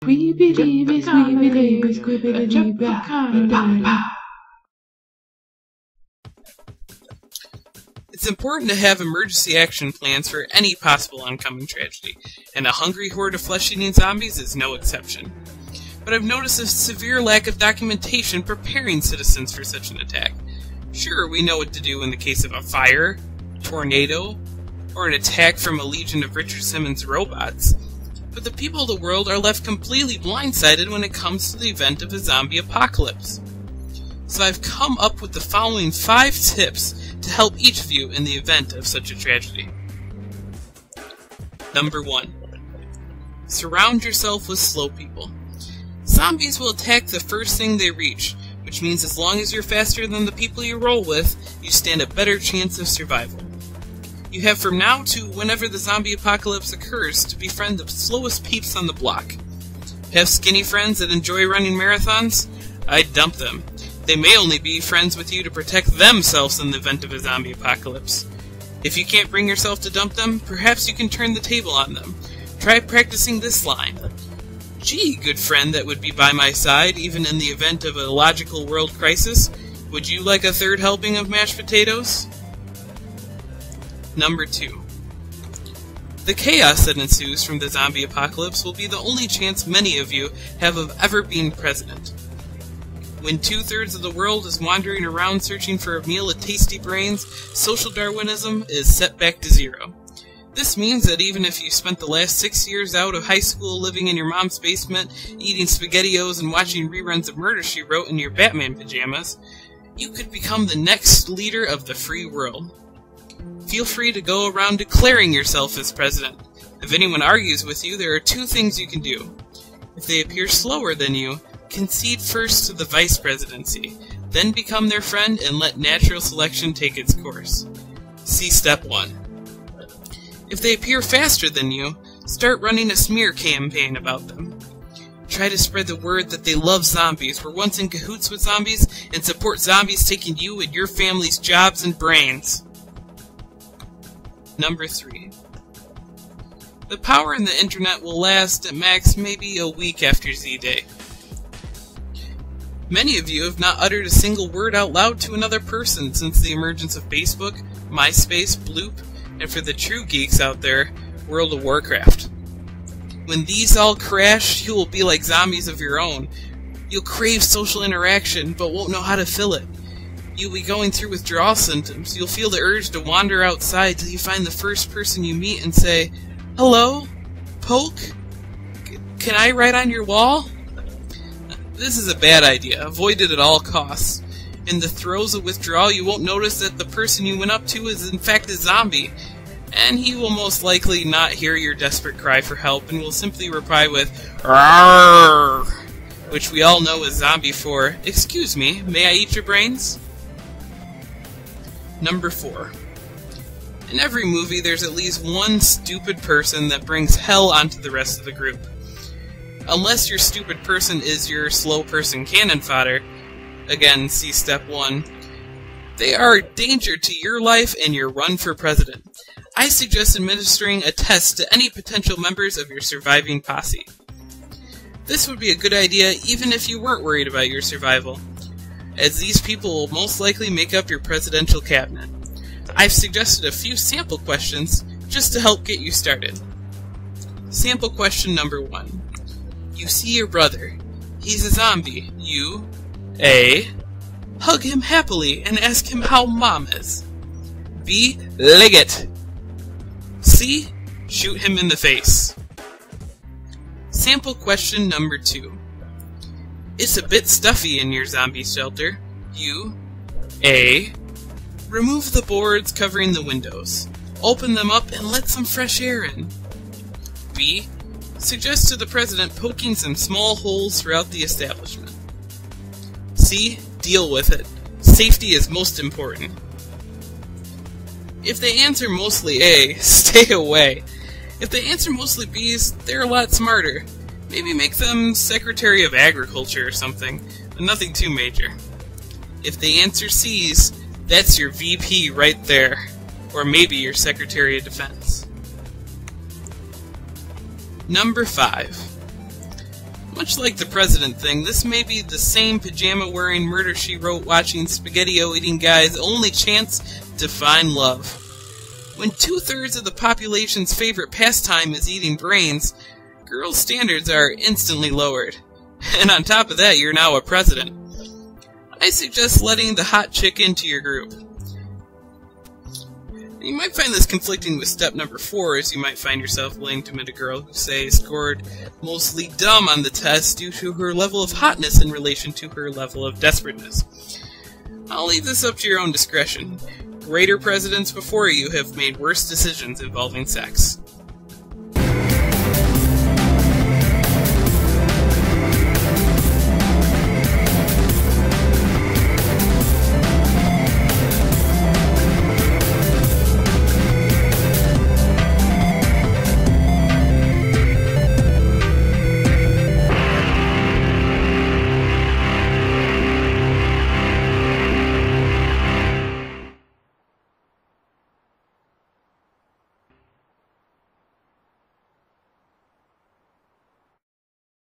Squeeby-dee-bee, squeeby-dee-bee, squeeby-dee-bee. It's important to have emergency action plans for any possible oncoming tragedy, and a hungry horde of flesh-eating zombies is no exception. But I've noticed a severe lack of documentation preparing citizens for such an attack. Sure, we know what to do in the case of a fire, tornado, or an attack from a legion of Richard Simmons robots, but the people of the world are left completely blindsided when it comes to the event of a zombie apocalypse. So I've come up with the following 5 tips to help each of you in the event of such a tragedy. Number 1. Surround yourself with slow people. Zombies will attack the first thing they reach, which means as long as you're faster than the people you roll with, you stand a better chance of survival. You have from now to whenever the zombie apocalypse occurs to befriend the slowest peeps on the block. Have skinny friends that enjoy running marathons? I'd dump them. They may only be friends with you to protect themselves in the event of a zombie apocalypse. If you can't bring yourself to dump them, perhaps you can turn the table on them. Try practicing this line. Gee, good friend that would be by my side even in the event of a logical world crisis, would you like a third helping of mashed potatoes? Number 2. The chaos that ensues from the zombie apocalypse will be the only chance many of you have of ever being president. When 2/3 of the world is wandering around searching for a meal of tasty brains, social Darwinism is set back to 0. This means that even if you spent the last 6 years out of high school living in your mom's basement, eating SpaghettiOs and watching reruns of Murder, She Wrote in your Batman pajamas, you could become the next leader of the free world. Feel free to go around declaring yourself as president. If anyone argues with you, there are 2 things you can do. If they appear slower than you, concede first to the vice presidency, then become their friend and let natural selection take its course. See step 1. If they appear faster than you, start running a smear campaign about them. Try to spread the word that they love zombies, were once in cahoots with zombies, and support zombies taking you and your family's jobs and brains. Number 3. The power in the internet will last at max maybe a week after Z-Day. Many of you have not uttered a single word out loud to another person since the emergence of Facebook, MySpace, Bloop, and for the true geeks out there, World of Warcraft. When these all crash, you will be like zombies of your own. You'll crave social interaction, but won't know how to fill it. You'll be going through withdrawal symptoms. You'll feel the urge to wander outside till you find the first person you meet and say, "Hello? Poke? Can I write on your wall?" This is a bad idea. Avoid it at all costs. In the throes of withdrawal, you won't notice that the person you went up to is in fact a zombie, and he will most likely not hear your desperate cry for help and will simply reply with "Arrgh," which we all know is zombie for, "Excuse me, may I eat your brains?" Number 4. In every movie, there's at least one stupid person that brings hell onto the rest of the group. Unless your stupid person is your slow person cannon fodder, again, see step 1, they are a danger to your life and your run for president. I suggest administering a test to any potential members of your surviving posse. This would be a good idea even if you weren't worried about your survival, as these people will most likely make up your presidential cabinet. I've suggested a few sample questions just to help get you started. Sample question number 1. You see your brother. He's a zombie. You, A, hug him happily and ask him how Mom is. B, leg it. C, shoot him in the face. Sample question number 2. It's a bit stuffy in your zombie shelter. You, A, remove the boards covering the windows. Open them up and let some fresh air in. B, suggest to the president poking some small holes throughout the establishment. C, deal with it. Safety is most important. If they answer mostly A, stay away. If they answer mostly B's, they're a lot smarter. Maybe make them Secretary of Agriculture or something, but nothing too major. If they answer C's, that's your VP right there, or maybe your Secretary of Defense. Number 5. Much like the president thing, this may be the same pajama-wearing, murder-she-wrote-watching, spaghetti-eating guy's only chance to find love. When 2/3 of the population's favorite pastime is eating brains, girls' standards are instantly lowered. And on top of that, you're now a president. I suggest letting the hot chick into your group. You might find this conflicting with step number 4, as you might find yourself willing to meet a girl who, say, scored mostly dumb on the test due to her level of hotness in relation to her level of desperateness. I'll leave this up to your own discretion. Greater presidents before you have made worse decisions involving sex.